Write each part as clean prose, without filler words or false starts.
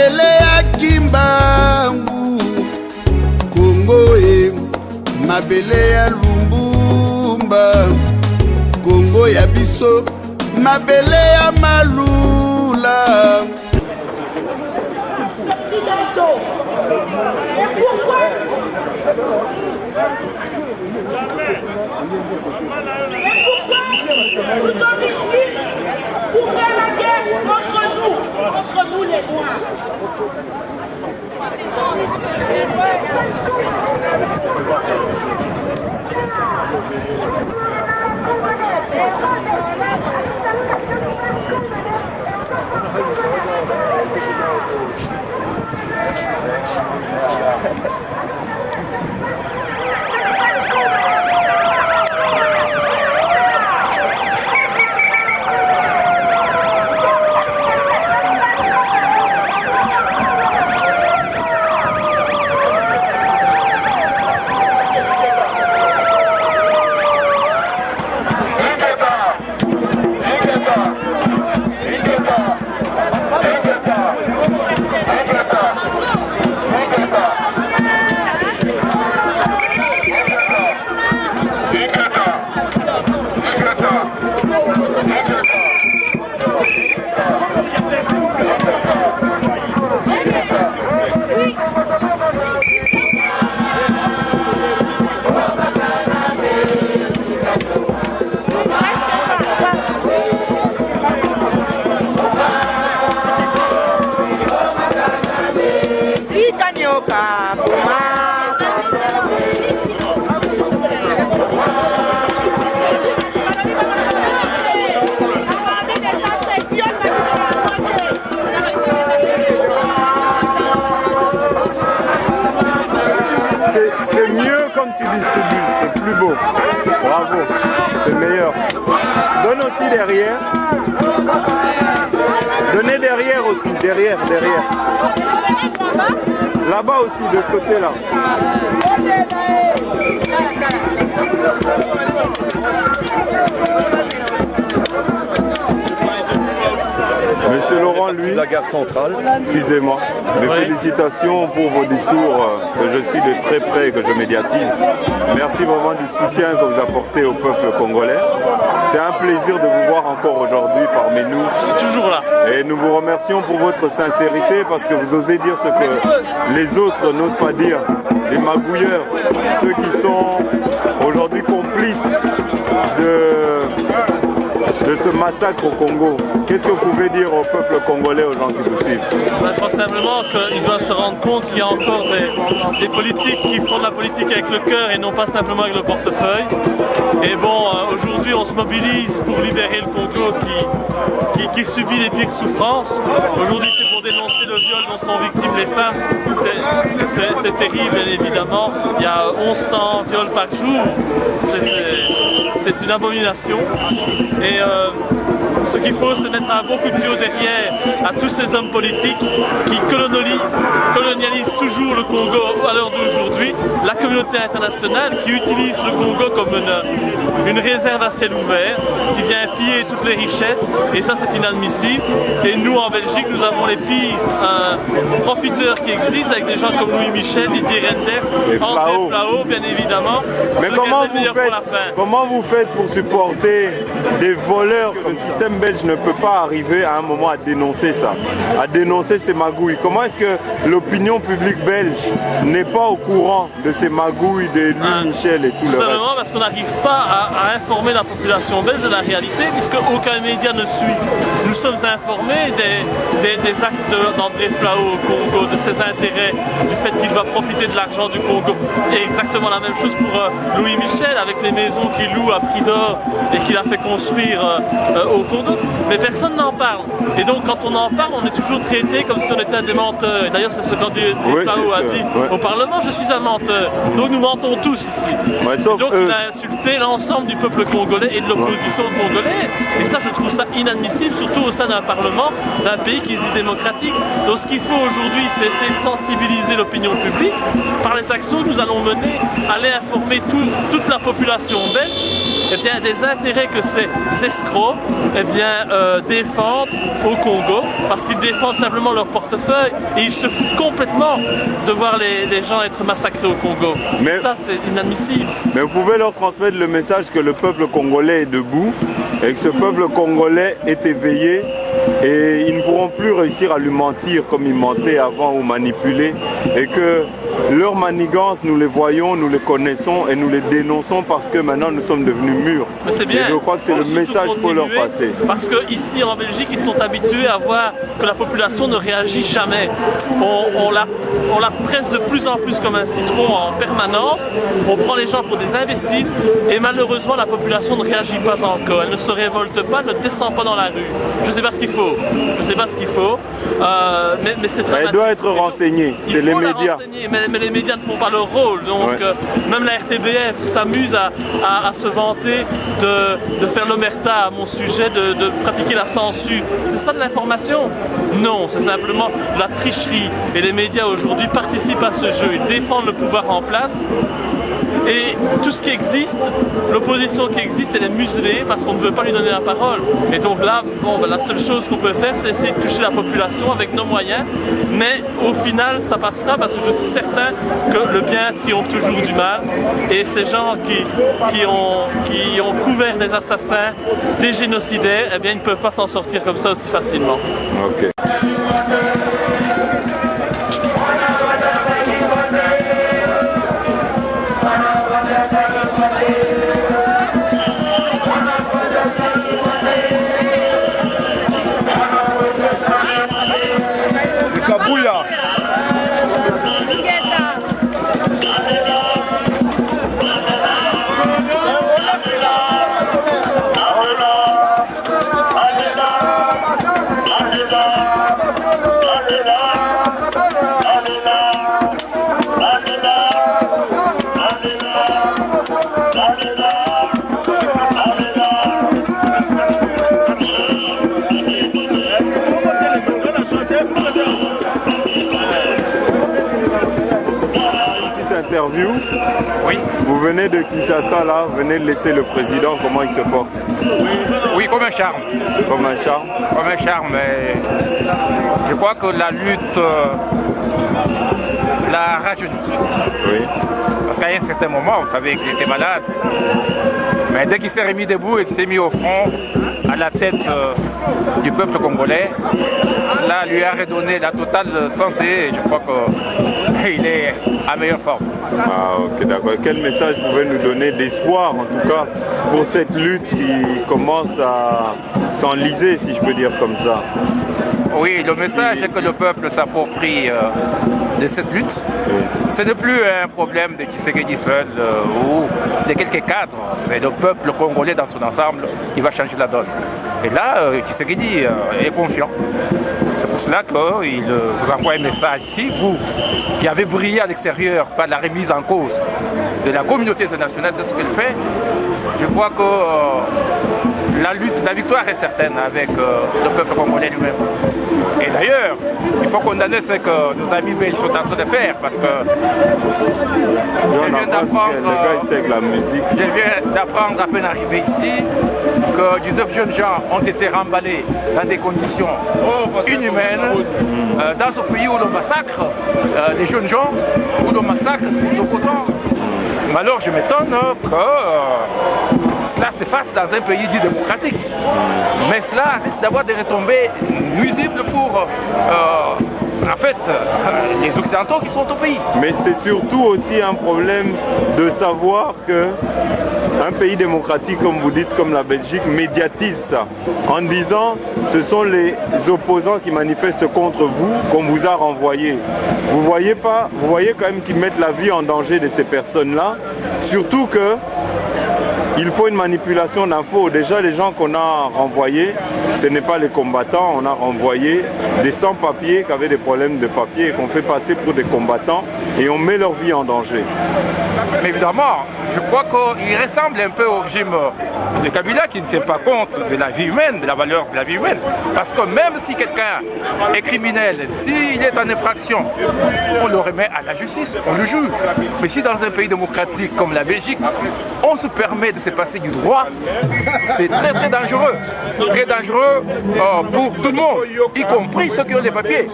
mabele ya Kimbangu Kongo mabele ya Lumbumba Kongo ya biso mabele ya Malula. Nous sommes ici pour faire la guerre contre nous les Noirs. C'est mieux comme tu distribues, c'est plus beau. Bravo, c'est meilleur. Donne aussi derrière. Donnez derrière aussi, derrière. Là-bas aussi, de ce côté-là. Monsieur Laurent, lui, la gare centrale. Excusez-moi, mes félicitations pour vos discours que je suis de très près et que je médiatise. Merci vraiment du soutien que vous apportez au peuple congolais. C'est un plaisir de vous voir encore aujourd'hui parmi nous. C'est toujours là. Et nous vous remercions pour votre sincérité parce que vous osez dire ce que les autres n'osent pas dire. Les magouilleurs, ceux qui sont aujourd'hui complices de ce massacre au Congo. Qu'est-ce que vous pouvez dire au peuple congolais, aux gens qui vous suivent? Je pense simplement qu'ils doivent se rendre compte qu'il y a encore des politiques qui font de la politique avec le cœur et non pas simplement avec le portefeuille. Et bon, aujourd'hui on se mobilise pour libérer le Congo qui subit les pires souffrances. Aujourd'hui c'est pour dénoncer le viol dont sont victimes les femmes. C'est terrible, bien évidemment. Il y a 1100 viols par jour. C'est une abomination. Et ce qu'il faut, c'est mettre un bon coup de pied au derrière à tous ces hommes politiques qui colonialisent toujours le Congo à l'heure d'aujourd'hui, la communauté internationale qui utilise le Congo comme une réserve à ciel ouvert, qui vient piller toutes les richesses, et ça c'est inadmissible. Et nous en Belgique, nous avons les pires profiteurs qui existent, avec des gens comme Louis Michel, Didier Renders, André Flao, bien évidemment. Mais comment vous faites pour supporter des voleurs? Le système belge ne peut pas arriver à un moment à dénoncer ça, à dénoncer ces magouilles. Comment est-ce que l'opinion publique belge n'est pas au courant de ces magouilles de Louis Michel et tout le reste? Tout simplement parce qu'on n'arrive pas à informer la population belge de la réalité, puisque aucun média ne suit. Nous sommes informés des actes d'André Flao au Congo, de ses intérêts, du fait qu'il va profiter de l'argent du Congo. Et exactement la même chose pour Louis Michel, avec les maisons qu'il loue à prix d'or et qu'il a fait construire au Congo. Mais personne n'en parle. Et donc quand on en parle, on est toujours traité comme si on était des menteurs. Et d'ailleurs c'est ce qu'André Flao a dit au Parlement, je suis un menteur. Donc nous mentons tous ici. Et donc il a insulté l'ensemble du peuple congolais et de l'opposition congolaise. Et ça je trouve ça inadmissible, surtout au sein d'un parlement, d'un pays qui se dit démocratique. Donc ce qu'il faut aujourd'hui, c'est essayer de sensibiliser l'opinion publique par les actions que nous allons mener, aller informer toute la population belge des intérêts que ces escrocs défendent au Congo, parce qu'ils défendent simplement leur portefeuille et ils se foutent complètement de voir les gens être massacrés au Congo. Mais ça, c'est inadmissible. Mais vous pouvez leur transmettre le message que le peuple congolais est debout et que ce peuple congolais est éveillé et ils ne pourront plus réussir à lui mentir comme ils mentaient avant ou manipuler, et que leurs manigances, nous les voyons, nous les connaissons et nous les dénonçons parce que maintenant nous sommes devenus mûrs. Mais c'est bien. Et je crois que c'est le message qu'il faut leur passer. Parce qu'ici en Belgique, ils sont habitués à voir que la population ne réagit jamais. On la presse de plus en plus comme un citron en permanence. On prend les gens pour des imbéciles et malheureusement la population ne réagit pas encore. Elle ne se révolte pas, ne descend pas dans la rue. Je ne sais pas ce qu'il faut. Je ne sais pas ce qu'il faut. Mais c'est dramatique. Elle doit être renseignée. C'est les médias. Mais les médias ne font pas leur rôle. Donc même la RTBF s'amuse à se vanter de faire l'omerta à mon sujet, de pratiquer la censure. C'est ça de l'information? Non, c'est simplement de la tricherie. Et les médias aujourd'hui participent à ce jeu. Ils défendent le pouvoir en place. Et tout ce qui existe, l'opposition qui existe, elle est muselée parce qu'on ne veut pas lui donner la parole. Et donc là, la seule chose qu'on peut faire, c'est essayer de toucher la population avec nos moyens. Mais au final, ça passera parce que je suis certain que le bien triomphe toujours du mal. Et ces gens qui ont couvert des assassins, des génocidaires, eh bien, ils ne peuvent pas s'en sortir comme ça aussi facilement. Ok. Interview. Oui. Vous venez de Kinshasa là, venez de laisser le président, comment il se porte? Oui, comme un charme. Comme un charme? Comme un charme, mais je crois que la lutte l'a rajeuni. Oui. Parce qu'à un certain moment, vous savez qu'il était malade, mais dès qu'il s'est remis debout et qu'il s'est mis au front, à la tête du peuple congolais, cela lui a redonné la totale santé et je crois qu'il est à meilleure forme. Ah ok, d'accord. Quel message vous pouvez nous donner d'espoir en tout cas pour cette lutte qui commence à s'enliser, si je peux dire comme ça? Oui, le message est que le peuple s'approprie de cette lutte. Oui. Ce n'est plus un problème de Tshisekedi seul ou de quelques cadres. C'est le peuple congolais dans son ensemble qui va changer la donne. Et là, Tshisekedi est confiant. C'est pour cela qu'il vous envoie un message ici, vous qui avez brillé à l'extérieur par la remise en cause de la communauté internationale de ce qu'elle fait. Je crois que la victoire est certaine avec le peuple congolais lui-même. Et d'ailleurs, il faut condamner ce que nos amis belges sont en train de faire parce que je viens d'apprendre à peine arrivé ici que 19 jeunes gens ont été remballés dans des conditions inhumaines dans ce pays où l'on massacre les jeunes gens, où l'on massacre les opposants. Mais alors je m'étonne que cela se fasse dans un pays dit démocratique. Mais cela risque d'avoir des retombées nuisibles pour en fait, les Occidentaux qui sont au pays. Mais c'est surtout aussi un problème de savoir que un pays démocratique, comme vous dites, comme la Belgique, médiatise ça en disant ce sont les opposants qui manifestent contre vous qu'on vous a renvoyé. Vous voyez quand même qu'ils mettent la vie en danger de ces personnes-là, surtout que il faut une manipulation d'infos. Déjà, les gens qu'on a renvoyés, ce n'est pas les combattants. On a renvoyé des sans-papiers qui avaient des problèmes de papier et qu'on fait passer pour des combattants et on met leur vie en danger. Mais évidemment, je crois qu'il ressemble un peu au régime de Kabila qui ne tient pas compte de la vie humaine, de la valeur de la vie humaine. Parce que même si quelqu'un est criminel, s'il est en infraction, on le remet à la justice, on le juge. Mais si dans un pays démocratique comme la Belgique, on se permet de se passer du droit, c'est très très dangereux. Très dangereux pour tout le monde, y compris ceux qui ont les papiers.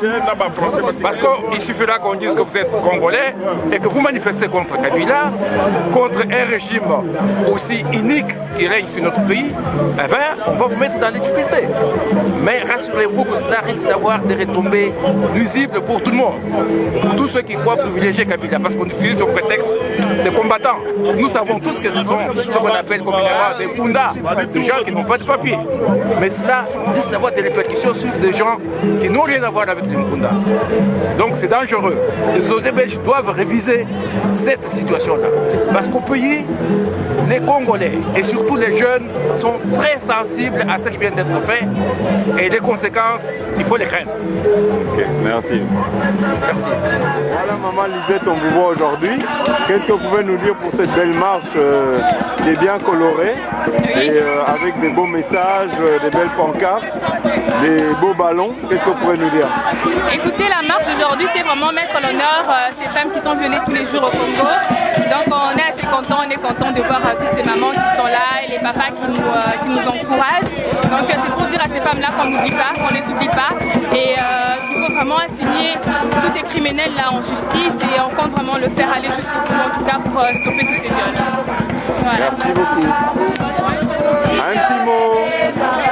Parce qu'il suffira qu'on dise que vous êtes Congolais et que vous manifestez contre Kabila, contre un régime aussi inique qui règne sur notre pays, eh bien, on va vous mettre dans les difficultés. Mais rassurez-vous que cela risque d'avoir des retombées nuisibles pour tout le monde. Pour tous ceux qui croient privilégier Kabila, parce qu'on utilise le prétexte des combattants. Nous savons tous que ce sont ce qu'on appelle communément des Kunda, des gens qui n'ont pas de papier. Mais cela risque d'avoir des répercussions sur des gens qui n'ont rien à voir avec les Mukunda. Donc c'est dangereux. Les autorités belges doivent réviser cette situation-là. Parce qu'au pays, les Congolais et surtout les jeunes sont très sensibles à ce qui vient d'être fait et les conséquences, il faut les craindre. Ok, merci. Merci. Voilà, maman Lisette, on vous voit aujourd'hui. Qu'est-ce que vous pouvez nous dire pour cette belle marche qui est bien colorée et avec des beaux messages, des belles pancartes, des beaux ballons? Qu'est-ce que vous pouvez nous dire? Écoutez, la marche aujourd'hui, c'était vraiment mettre à l'honneur ces femmes qui sont violées tous les jours au Congo. Donc on est assez contents, on est content de voir toutes ces mamans qui sont là et les papas qui nous encouragent. Donc c'est pour dire à ces femmes-là qu'on n'oublie pas, qu'on ne les oublie pas et qu'il faut vraiment assigner tous ces criminels-là en justice et on compte vraiment le faire aller jusqu'au bout, en tout cas pour stopper tous ces viols. Voilà. Merci beaucoup. Un petit mot.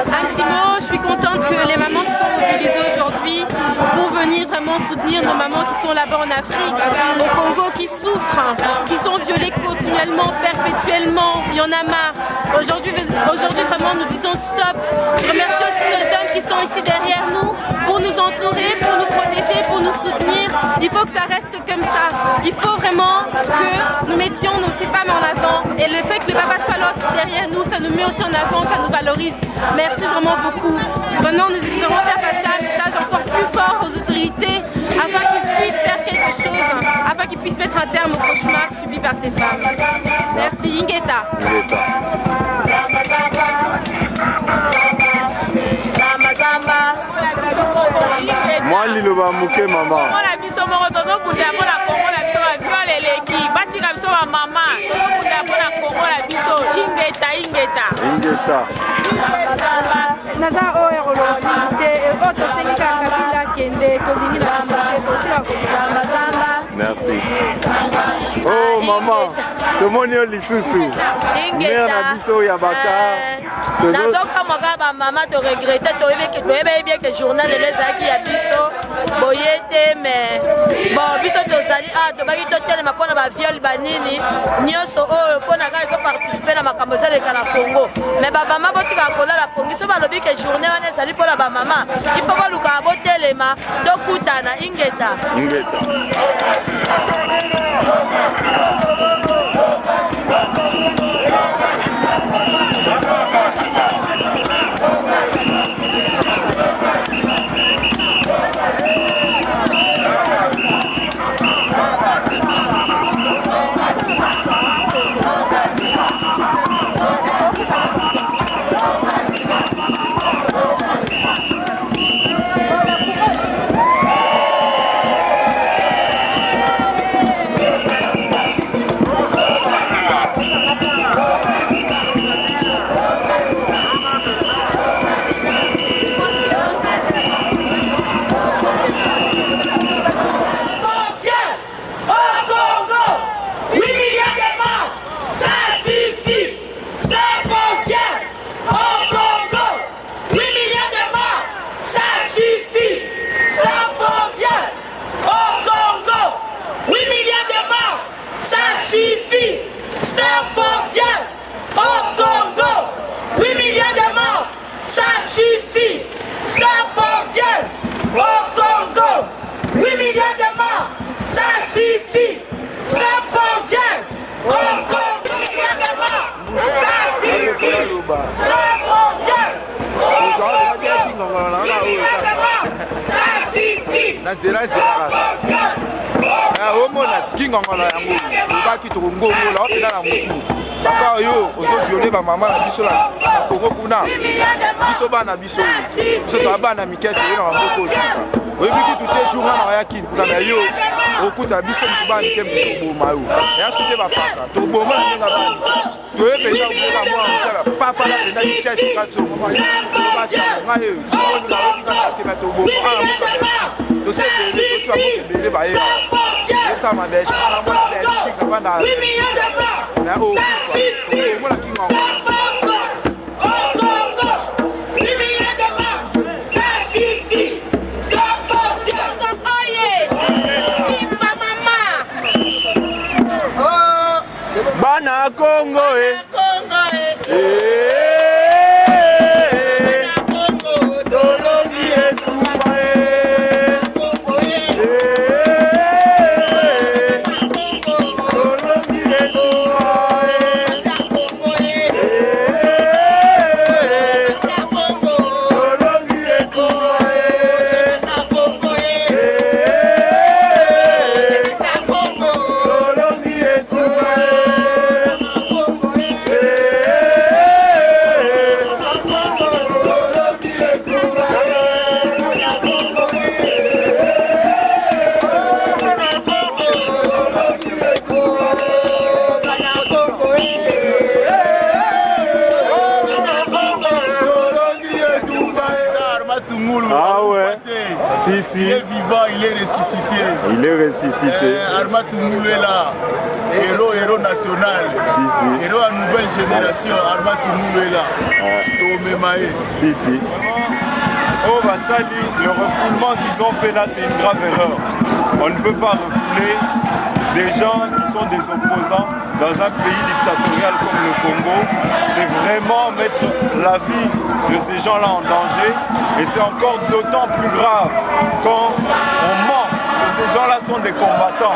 Un petit mot, je suis contente que les mamans se sont mobilisées aujourd'hui pour venir vraiment soutenir nos mamans qui sont là-bas en Afrique, au Congo, qui souffrent, qui sont violées continuellement, perpétuellement. Il y en a marre. Aujourd'hui vraiment, nous disons stop. Je remercie aussi nos hommes qui sont ici derrière nous pour nous entourer, pour nous protéger, pour nous soutenir. Il faut que ça reste comme ça. Il faut vraiment que nous mettions ces femmes en avant. Et le fait que le papa soit là aussi derrière nous, ça nous met aussi en avant, ça nous valorise. Merci vraiment beaucoup. Vraiment, nous espérons faire passer un message encore plus fort aux autorités afin qu'ils puissent faire quelque chose, afin qu'ils puissent mettre un terme au cauchemar subi par ces femmes. Merci, Ingeta. Moi, Liloba Mouké, maman. Ingeta. Naza oyo kolomite oto sengika kabila kende tolingi na santé tosila ko Merci. Oh maman, tomoni lisusu. Mère na biso ya baka. nazokamwaka bamama toregrete toyebi bien que journal lelo ezalaki ya biso boye te mais bon biso tozali tobaki totelema mpona baviole banini nyonso oyo mpona kaka ezoparticipe na makambo ezaleka na Congo mais bamama botikaka kolala pongi so balobi ke journée wana ezali mpona bamama ifo bolukaka botelema tokutana Ingeta. nganga na yango obaki tokongongola opena na motu kaka yo ozoviole bamama na biso na kongo kuna biso bana biso toa bana mikete oyo na bamboko osika oyebi kutu te jour wana oyakini kuna na yo okuta biso motu bana mike motu toboma yo eya soki bapaka toboma na ndenge bana toye mpenza koboka mwana motala papa na mpenza mikete katongo tobacango ngai oyo sokomi naoyebikaka te na toboma ana moka tosebele totua moka ebele baye esama belgique ana mona belgique na bana na okufa omona kingango Bana Congo Ah ouais. Si. Il est vivant, il est ressuscité. Il est ressuscité. Arma Toumoulou est là. Héros national. Si. Héros à nouvelle génération. Arma Toumoulou est là. Tomemae. Si. Oh Bassali, le refoulement qu'ils ont fait là, c'est une grave erreur. On ne peut pas refouler des gens qui sont des opposants dans un pays dictatorial comme le Congo. C'est vraiment mettre la vie de ces gens-là en danger. Et c'est encore d'autant plus grave quand on ment que ces gens-là sont des combattants.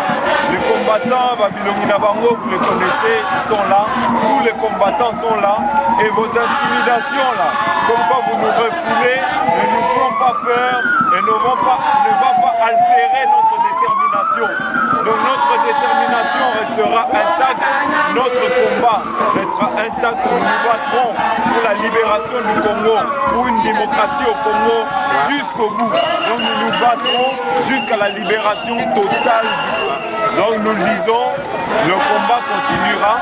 Les combattants, Babyloni Nabango, vous les connaissez, ils sont là. Tous les combattants sont là. Et vos intimidations là, comme quoi vous nous refoulez, ne nous font pas peur et ne vont pas altérer notre détermination. Donc notre détermination restera intacte, notre combat restera intact. Nous nous battrons pour la libération du Congo, pour une démocratie au Congo jusqu'au bout. Donc nous nous battrons jusqu'à la libération totale du Congo. Donc nous le disons, le combat continuera.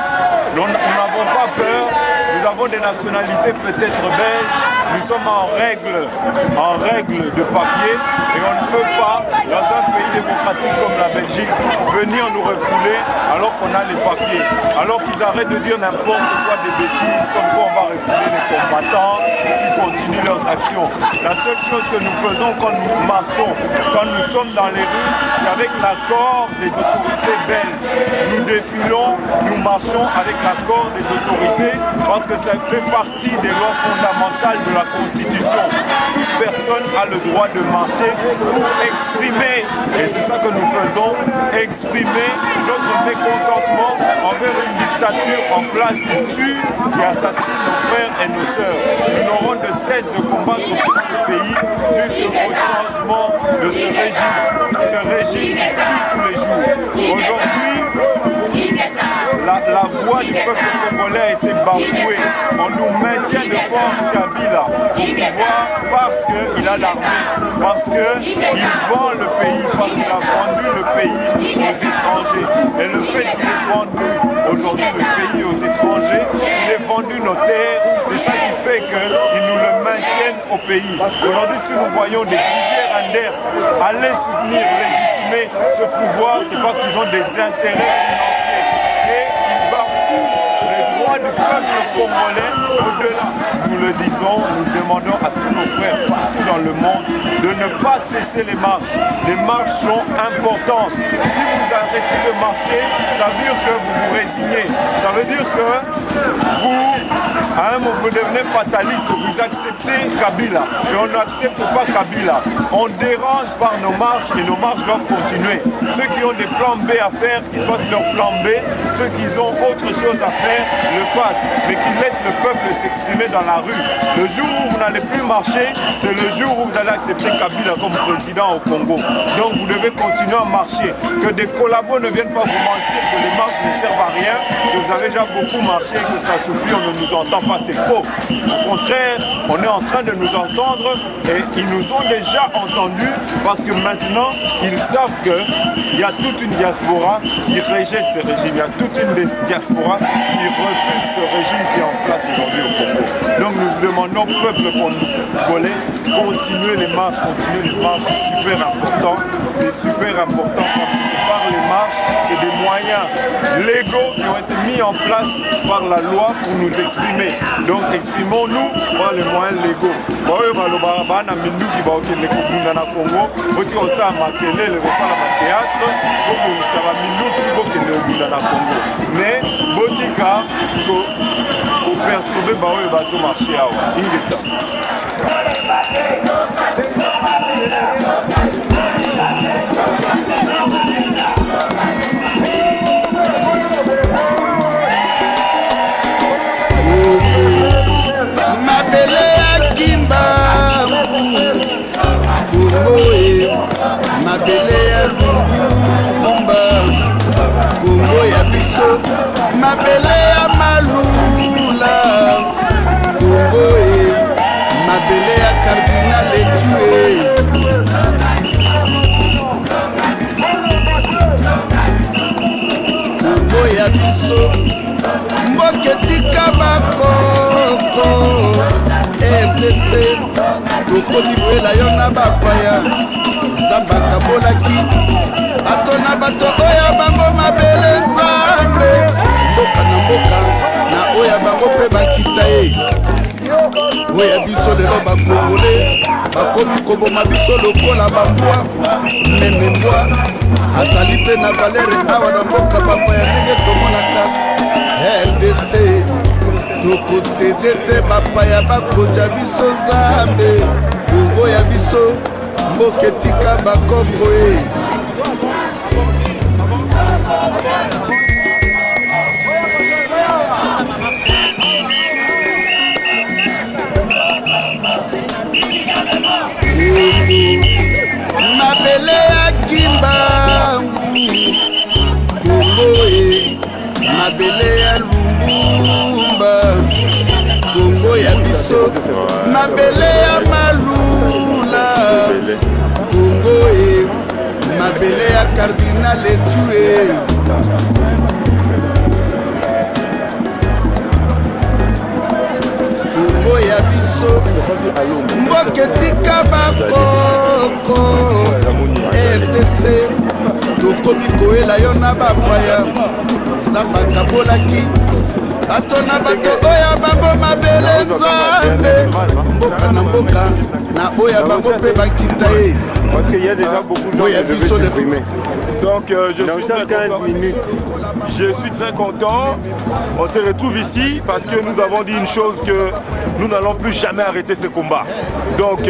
Nous n'avons pas peur. Nous avons des nationalités peut-être belges. Nous sommes en règle de papier et on ne peut pas, dans un pays démocratique comme la Belgique, venir nous refouler alors qu'on a les papiers. Alors qu'ils arrêtent de dire n'importe quoi, des bêtises, comme quoi on va refouler les combattants s'ils continuent leurs actions. La seule chose que nous faisons quand nous marchons, quand nous sommes dans les rues, c'est avec l'accord des autorités belges. Nous défilons, nous marchons avec l'accord des autorités parce que ça fait partie des lois fondamentales de la Constitution. Toute personne a le droit de marcher pour exprimer, et c'est ça que nous faisons, exprimer notre mécontentement envers une dictature en place qui tue, qui assassine nos frères et nos sœurs. Nous n'aurons de cesse de combattre pour ce pays jusqu'au changement de ce régime qui tue tous les jours. Aujourd'hui, la voix du peuple congolais a été bafouée. On nous maintient de force Kabila au pouvoir parce qu'il a l'armée, parce qu'il vend le pays, parce qu'il a vendu le pays aux étrangers. Et le fait qu'il ait vendu aujourd'hui le pays aux étrangers, il ait vendu nos terres, c'est ça qui fait qu'ils nous le maintiennent au pays. Aujourd'hui, si nous voyons des Didier Reynders aller soutenir, légitimer ce pouvoir, c'est parce qu'ils ont des intérêts financiers. Et ils bafouent les droits du peuple congolais au-delà. Nous le disons, nous demandons à tous nos frères partout dans le monde de ne pas cesser les marches. Les marches sont importantes. Si vous arrêtez de marcher, ça veut dire que vous vous résignez. Ça veut dire que vous À un moment, vous devenez fataliste, vous acceptez Kabila, et on n'accepte pas Kabila. On dérange par nos marches et nos marches doivent continuer. Ceux qui ont des plans B à faire, qu'ils fassent leur plan B. Ceux qui ont autre chose à faire, le fassent. Mais qu'ils laissent le peuple s'exprimer dans la rue. Le jour où vous n'allez plus marcher, c'est le jour où vous allez accepter Kabila comme président au Congo. Donc vous devez continuer à marcher. Que des collabos ne viennent pas vous mentir que les marches ne servent à rien, que vous avez déjà beaucoup marché, que ça suffit, on ne nous entend pas, c'est faux. Au contraire, on est en train de nous entendre et ils nous ont déjà entendus parce que maintenant, ils savent qu'il y a toute une diaspora qui rejette ce régime. Il y a toute une diaspora qui refuse ce régime qui est en place aujourd'hui au Congo. Donc nous demandons au peuple congolais, continuer les marches, c'est super important. C'est super important parce que c'est par les marches, c'est des moyens légaux qui ont été mis en place par la loi pour nous exprimer. Donc exprimons-nous par les moyens légaux. Mais botika pour perturber baoyo bazo marché awa ingeta. Mabele ya Kimbangu Kongo mabele ya Lumumba Kongo ya biso mabele ya Malula Kongo mabele ya Cardinal Etue Kongo ya biso mboketika bakoko RDC tokomi pela yo na bapaya Nzambe akabolaki bato na bato oyo bango mabele Nzambe mboka na mboka na oyo bango mpe bakita ye oyo biso lelo bakongole bakomi koboma biso lokola bambwa meme mbwa azali mpe na valere awa na mboka bapaya ndenge tomonaka RDC tokosede te bapaya bakonja biso Nzambe Kongo ya biso mboka etika bakoko mabele ya Kimbangu Kongo mabele ya Lumumba Kongo ya biso mabele ya Malula Kongo mabele ya Cardinal Etue Kongo ya biso mboka etika bakoko RDC tokomi koyela yo na bapaya Nzambe akabolaki bato na bato oyo bango mabele Nzambe mboka na mboka na oyo bango mpe bakita ye Parce qu'il y a déjà beaucoup de gens qui devaient s'exprimer. Donc je suis très content. Je suis très content. On se retrouve ici parce que nous avons dit une chose que nous n'allons plus jamais arrêter ce combat. Donc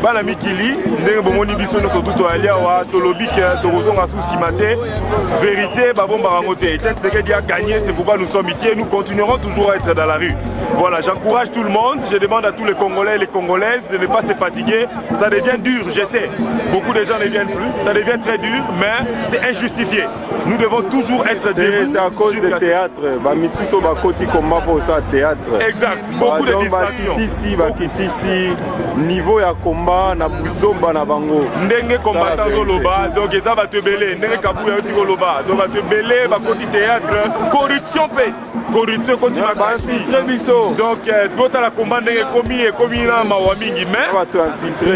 Banami Kili, Ndengomoni Bisono Sotuto Aliawa, Solobik, Torozon Asou Simate, vérité, Babon Barangote. Tshisekedi a gagné, c'est pourquoi nous sommes ici et nous continuerons toujours à être dans la rue. Voilà, j'encourage tout le monde, je demande à tous les Congolais et les Congolaises de ne pas se fatiguer. Ça devient dur, je sais. Beaucoup de gens ne viennent plus, ça devient très dur, mais c'est injustifié. Nous devons toujours être debout. C'est à cause du théâtre. Bamisiso bakoti komba pour ça théâtre. Exact. Beaucoup de distractions. Bakitisi niveau ya komba na buzomba na bango. Ndenge combattant zoloba, donc eza batebele, ndenge kabuya yoti koloba. Donc batebele bakoti théâtre, corruption pe. Corruption koti makasi. Donc bota la combat ndenge komi na mawa mingi mais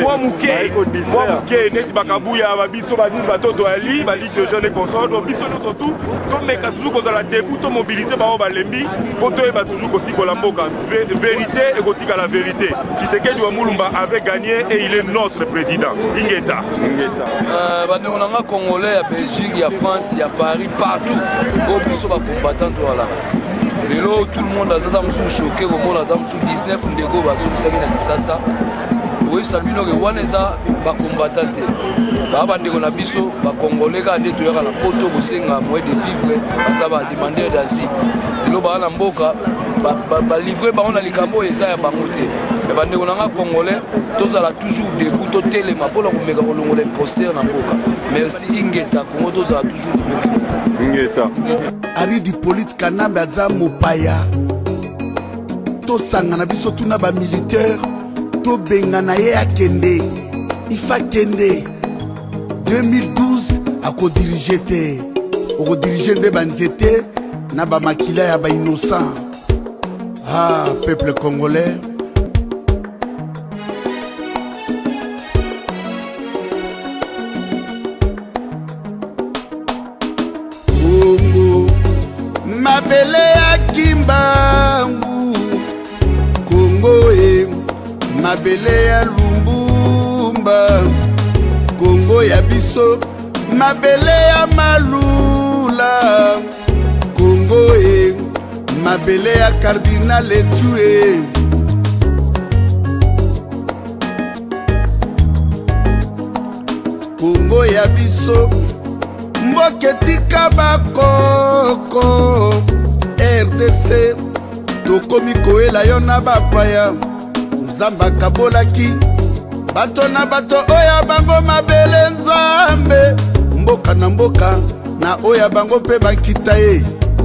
moi muke neti bakabuya babiso bani batoto ali bali de jeunes consorts donc biso nous surtout comme mais toujours qu'on la debout to mobiliser ba balembi poto e ba toujours kosti kolamboka vérité et kotika la vérité Tshisekedi wa Mulumba avait gagné et il est notre président Ingeta bande on a congolais à Belgique, à France, à Paris partout au biso ba combattant voilà lelo tout le monde aza mosusu choqué komona ata mosusu 19 ndeko bazokisaki na kisasa oyebisa bino ke wana eza bakombata te baa bandeko na biso bakongolais kaka nde toyaka na poto kosenga moyen de vivre baza bademandeur d'asile lelo baa na mboka balivre bango na likambo oyo eza ya bango te me bandeko na nga congolais tozala toujours debout totelema mpona komeka kolongola imposteur na mboka merci ingeta kongo tozala toujours liboki ingeta ari dipolite kanambe aza mopaya tosangana biso tuna bamilitaire tobengana ye akende ifa kende 2012 akodirige te okodirige nde banzete na bamakila ya bainnocent. Ah, peuple congolais, Congo mabele ya Kimbangu, Congo mabele ya Lumbumba, Congo ya biso mabele ya Malula, Congo mabele ya Cardinal Etue, Congo ya biso mboke tika bakoko RDC tokomi koyela yo na bapaya nzambe akabolaki bato na bato oyo bango mabele nzambe mboka na mboka na oyo bango mpe bakita ye